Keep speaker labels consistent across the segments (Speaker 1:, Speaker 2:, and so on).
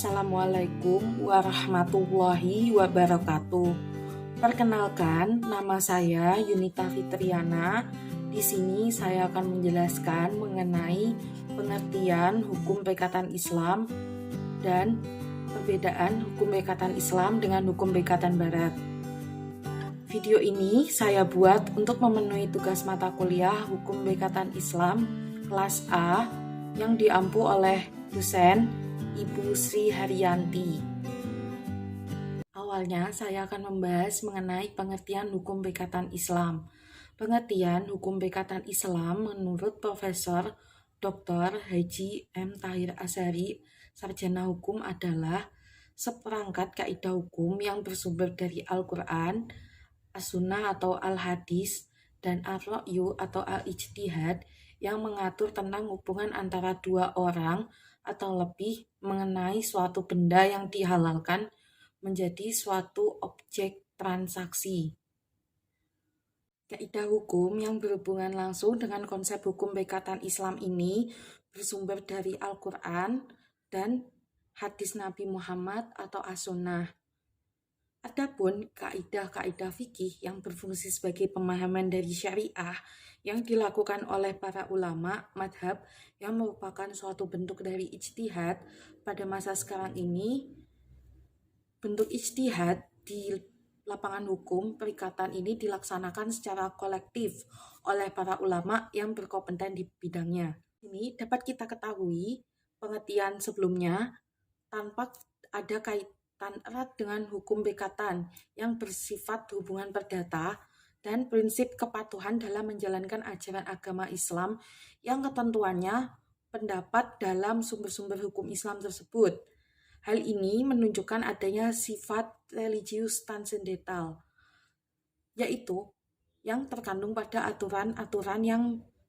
Speaker 1: Assalamualaikum warahmatullahi wabarakatuh. Perkenalkan, nama saya Yunita Fitriana. Di sini saya akan menjelaskan mengenai pengertian hukum perikatan Islam dan perbedaan hukum perikatan Islam dengan hukum perikatan Barat. Video ini saya buat untuk memenuhi tugas mata kuliah hukum perikatan Islam kelas A yang diampu oleh dosen Ibu Sri Haryanti. Awalnya saya akan membahas mengenai pengertian hukum perikatan Islam. Pengertian hukum perikatan Islam menurut Profesor Dr. Haji M. Tahir Azhari, sarjana hukum adalah seperangkat kaidah hukum yang bersumber dari Al-Quran, As-Sunnah atau Al-Hadis, dan Ar-Ra'yu atau Al-Ijtihad yang mengatur tentang hubungan antara dua orang atau lebih mengenai suatu benda yang dihalalkan menjadi suatu objek transaksi. Kaidah hukum yang berhubungan langsung dengan konsep hukum perikatan Islam ini bersumber dari Al-Quran dan hadis Nabi Muhammad atau As-Sunnah. Adapun kaidah-kaidah fikih yang berfungsi sebagai pemahaman dari syariah yang dilakukan oleh para ulama madhab yang merupakan suatu bentuk dari ijtihad pada masa sekarang ini. Bentuk ijtihad di lapangan hukum perikatan ini dilaksanakan secara kolektif oleh para ulama yang berkompeten di bidangnya. Ini dapat kita ketahui pengertian sebelumnya tanpa ada kaitan erat dengan hukum perikatan yang bersifat hubungan perdata dan prinsip kepatuhan dalam menjalankan ajaran agama Islam yang ketentuannya pendapat dalam sumber-sumber hukum Islam tersebut. Hal ini menunjukkan adanya sifat religius transendental, yaitu yang terkandung pada aturan-aturan yang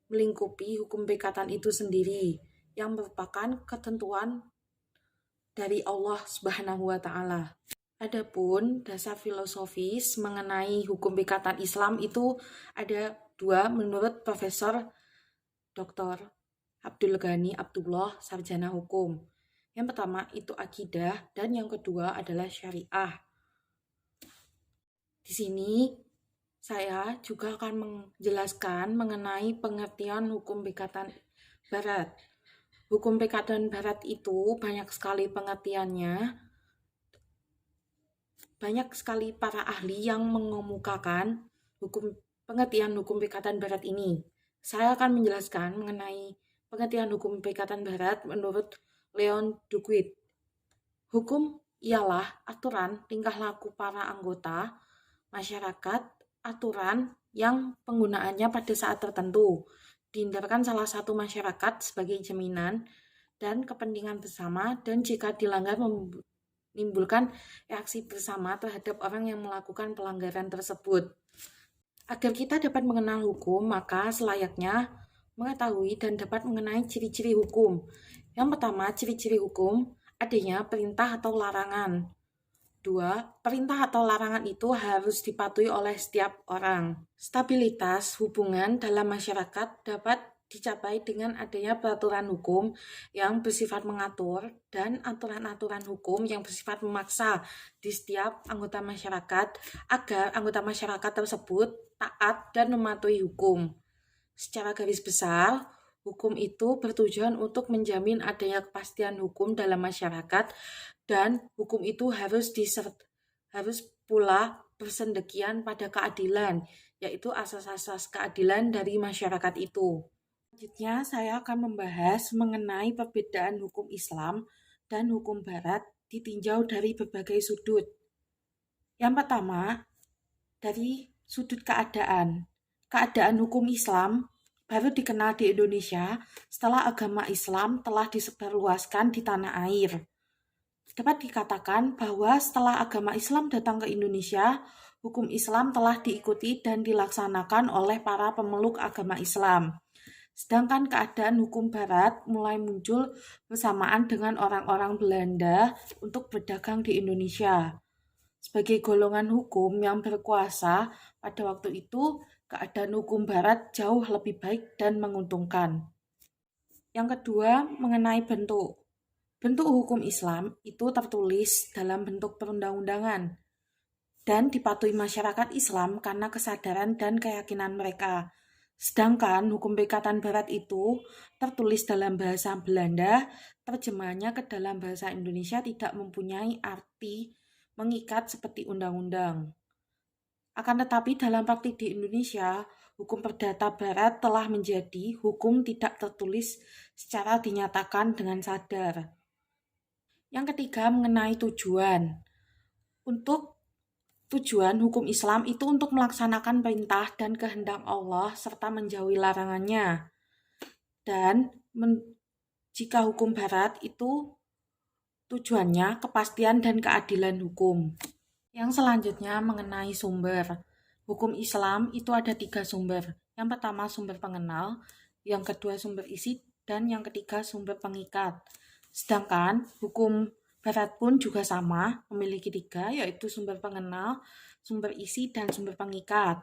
Speaker 1: melingkupi hukum perikatan itu sendiri, yang merupakan ketentuan dari Allah Subhanahu wa Ta'ala. Adapun dasar filosofis mengenai hukum perikatan Islam itu ada dua menurut Profesor Dr. Abdul Ghani Abdullah, sarjana hukum. Yang pertama itu akidah dan yang kedua adalah syariah. Di sini saya juga akan menjelaskan mengenai pengertian hukum perikatan Barat. Hukum perikatan Barat itu banyak sekali pengertiannya. Banyak sekali para ahli yang mengemukakan pengertian hukum perikatan Barat ini. Saya akan menjelaskan mengenai pengertian hukum perikatan Barat menurut Leon Duguid. Hukum ialah aturan tingkah laku para anggota masyarakat, aturan yang penggunaannya pada saat tertentu dihindarkan salah satu masyarakat sebagai jaminan dan kepentingan bersama, dan jika dilanggar menimbulkan reaksi bersama terhadap orang yang melakukan pelanggaran tersebut. Agar kita dapat mengenal hukum, maka selayaknya mengetahui dan dapat mengenai ciri-ciri hukum. Yang pertama, ciri-ciri hukum adanya perintah atau larangan. 2. Perintah atau larangan itu harus dipatuhi oleh setiap orang. Stabilitas hubungan dalam masyarakat dapat dicapai dengan adanya peraturan hukum yang bersifat mengatur dan aturan-aturan hukum yang bersifat memaksa di setiap anggota masyarakat agar anggota masyarakat tersebut taat dan mematuhi hukum. Secara garis besar, hukum itu bertujuan untuk menjamin adanya kepastian hukum dalam masyarakat, dan hukum itu harus pula bersendekian pada keadilan, yaitu asas-asas keadilan dari masyarakat itu. Selanjutnya, saya akan membahas mengenai perbedaan hukum Islam dan hukum Barat ditinjau dari berbagai sudut. Yang pertama, dari sudut keadaan. Keadaan hukum Islam baru dikenal di Indonesia setelah agama Islam telah disebarluaskan di tanah air. Dapat dikatakan bahwa setelah agama Islam datang ke Indonesia, hukum Islam telah diikuti dan dilaksanakan oleh para pemeluk agama Islam. Sedangkan keadaan hukum Barat mulai muncul bersamaan dengan orang-orang Belanda untuk berdagang di Indonesia. Sebagai golongan hukum yang berkuasa pada waktu itu, keadaan hukum Barat jauh lebih baik dan menguntungkan. Yang kedua, mengenai bentuk. Bentuk hukum Islam itu tertulis dalam bentuk perundang-undangan dan dipatuhi masyarakat Islam karena kesadaran dan keyakinan mereka. Sedangkan hukum Pekatan Barat itu tertulis dalam bahasa Belanda, terjemahannya ke dalam bahasa Indonesia tidak mempunyai arti mengikat seperti undang-undang. Akan tetapi dalam praktik di Indonesia, hukum perdata barat telah menjadi hukum tidak tertulis secara dinyatakan dengan sadar. Yang ketiga mengenai tujuan. Untuk tujuan hukum Islam itu untuk melaksanakan perintah dan kehendak Allah serta menjauhi larangannya. Dan jika hukum barat itu tujuannya kepastian dan keadilan hukum. Yang selanjutnya mengenai sumber. Hukum Islam itu ada 3 sumber. Yang pertama sumber pengenal, yang kedua sumber isi, dan yang ketiga sumber pengikat. Sedangkan hukum Barat pun juga sama, memiliki 3, yaitu sumber pengenal, sumber isi, dan sumber pengikat.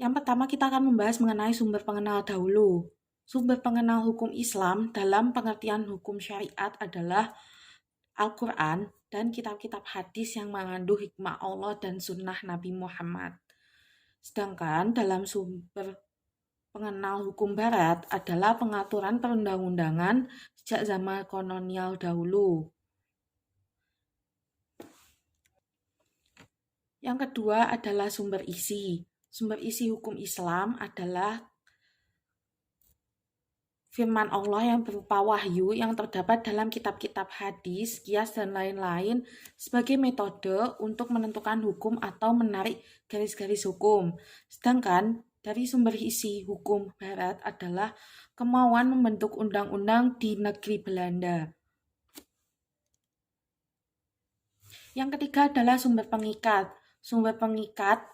Speaker 1: Yang pertama kita akan membahas mengenai sumber pengenal dahulu. Sumber pengenal hukum Islam dalam pengertian hukum syariat adalah Al-Quran dan kitab-kitab hadis yang mengandung hikmah Allah dan sunnah Nabi Muhammad. Sedangkan dalam sumber pengenal hukum barat adalah pengaturan perundang-undangan sejak zaman kolonial dahulu. Yang kedua adalah sumber isi. Sumber isi hukum Islam adalah firman Allah yang berupa wahyu yang terdapat dalam kitab-kitab hadis, qiyas, dan lain-lain sebagai metode untuk menentukan hukum atau menarik garis-garis hukum. Sedangkan dari sumber isi hukum barat adalah kemauan membentuk undang-undang di negeri Belanda. Yang ketiga adalah sumber pengikat. Sumber pengikat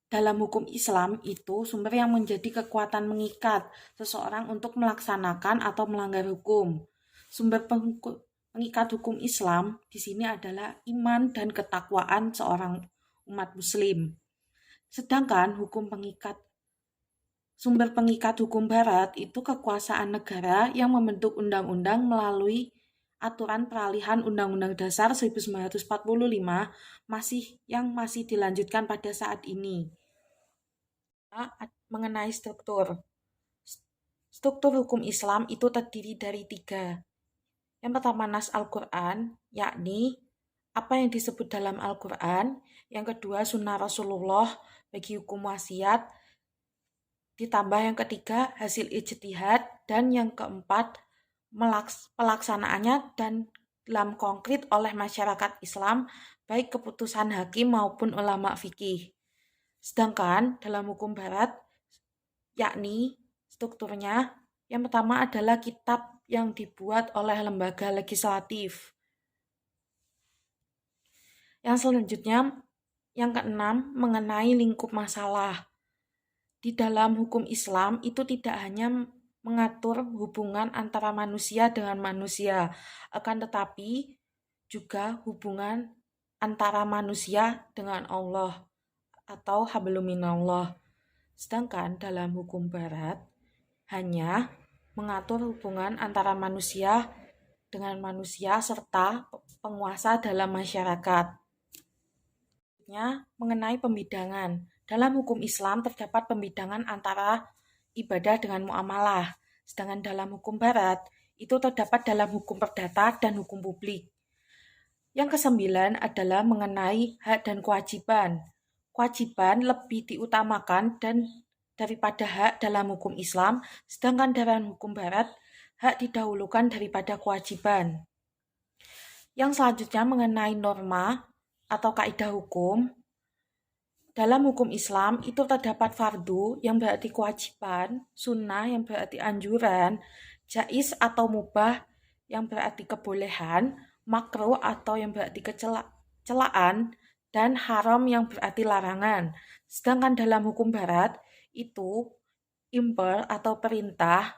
Speaker 1: dalam hukum Islam itu sumber yang menjadi kekuatan mengikat seseorang untuk melaksanakan atau melanggar hukum. Sumber pengikat hukum Islam di sini adalah iman dan ketakwaan seorang umat muslim. Sedangkan sumber pengikat hukum barat itu kekuasaan negara yang membentuk undang-undang melalui aturan peralihan Undang-Undang Dasar 1945 masih dilanjutkan pada saat ini. Mengenai struktur. Struktur hukum Islam itu terdiri dari 3. Yang pertama nas Al-Quran, yakni apa yang disebut dalam Al-Quran. Yang kedua sunnah Rasulullah bagi hukum wasiat. Ditambah yang ketiga hasil ijtihad. Dan yang keempat pelaksanaannya dan dalam konkret oleh masyarakat Islam, baik keputusan hakim maupun ulama fikih. Sedangkan dalam hukum barat, yakni strukturnya, yang pertama adalah kitab yang dibuat oleh lembaga legislatif. Yang selanjutnya, yang keenam, mengenai lingkup masalah. Di dalam hukum Islam itu tidak hanya mengatur hubungan antara manusia dengan manusia, akan tetapi juga hubungan antara manusia dengan Allah atau hablum minallah. Sedangkan dalam hukum barat hanya mengatur hubungan antara manusia dengan manusia serta penguasa dalam masyarakat. Mengenai pembidangan. Dalam hukum Islam terdapat pembidangan antara ibadah dengan muamalah. Sedangkan dalam hukum barat itu terdapat dalam hukum perdata dan hukum publik. Yang ke-9 adalah mengenai hak dan kewajiban. Kewajiban lebih diutamakan daripada hak dalam hukum Islam, sedangkan dalam hukum barat, hak didahulukan daripada kewajiban. Yang selanjutnya mengenai norma atau kaidah hukum. Dalam hukum Islam itu terdapat fardu yang berarti kewajiban, sunnah yang berarti anjuran, jais atau mubah yang berarti kebolehan, makruh atau yang berarti celaan, dan haram yang berarti larangan. Sedangkan dalam hukum barat itu imper atau perintah,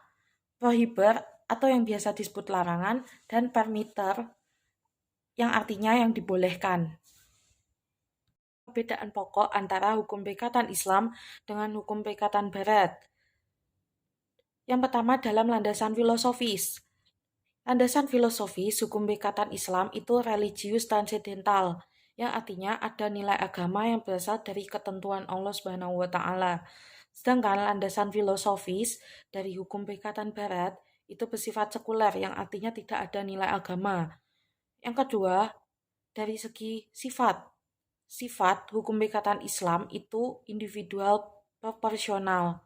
Speaker 1: prohiber atau yang biasa disebut larangan, dan permitter yang artinya yang dibolehkan. Perbedaan pokok antara hukum Pekatan Islam dengan hukum Pekatan Barat. Yang pertama dalam landasan filosofis. Landasan filosofis hukum Bikatan Islam itu religius transendental, yang artinya ada nilai agama yang berasal dari ketentuan Allah Subhanahu wa taala. Sedangkan landasan filosofis dari hukum Bikatan Barat itu bersifat sekuler, yang artinya tidak ada nilai agama. Yang kedua, dari segi sifat. Sifat hukum Bikatan Islam itu individual proporsional.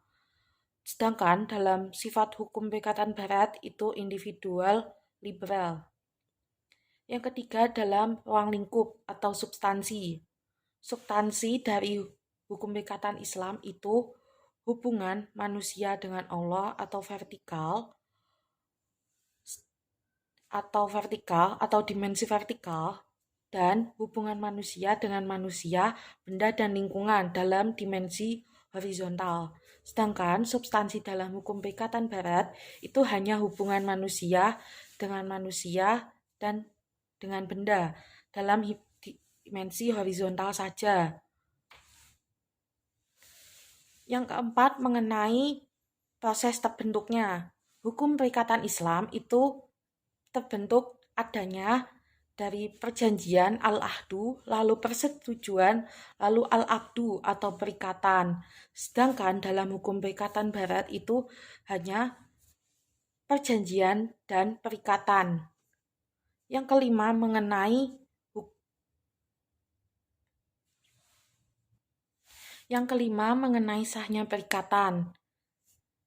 Speaker 1: Sedangkan dalam sifat hukum Bikatan Barat itu individual liberal. Yang ketiga dalam ruang lingkup atau substansi. Substansi dari hukum Bikatan Islam itu hubungan manusia dengan Allah atau dimensi vertikal, dan hubungan manusia dengan manusia, benda dan lingkungan dalam dimensi horizontal. Sedangkan substansi dalam hukum Bikatan Barat itu hanya hubungan manusia dan dengan benda dalam dimensi horizontal saja. Yang keempat, mengenai proses terbentuknya. Hukum Perikatan Islam itu terbentuk adanya dari perjanjian al-ahdu, lalu persetujuan, lalu al-aqdu atau perikatan. Sedangkan dalam hukum Perikatan Barat itu hanya perjanjian dan perikatan. Yang kelima, mengenai sahnya perikatan.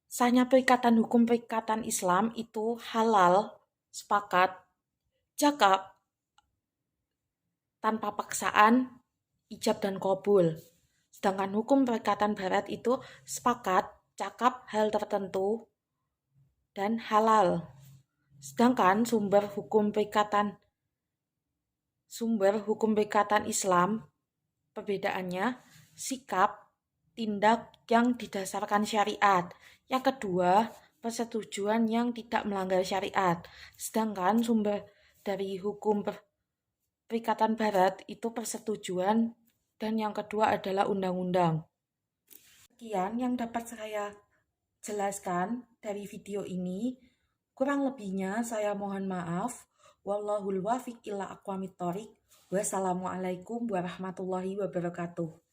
Speaker 1: Sahnya perikatan hukum Perikatan Islam itu halal, sepakat, cakap, tanpa paksaan, ijab dan kabul. Sedangkan hukum Perikatan Barat itu sepakat, cakap hal tertentu, dan halal. Sedangkan sumber hukum Perikatan Islam perbedaannya sikap, tindak yang didasarkan syariat. Yang kedua, persetujuan yang tidak melanggar syariat. Sedangkan sumber dari hukum Perikatan Barat itu persetujuan, dan yang kedua adalah undang-undang. Sekian yang dapat saya jelaskan dari video ini. Kurang lebihnya saya mohon maaf. Wallahul wafiq ila aqwamit thoriq. Wassalamualaikum warahmatullahi wabarakatuh.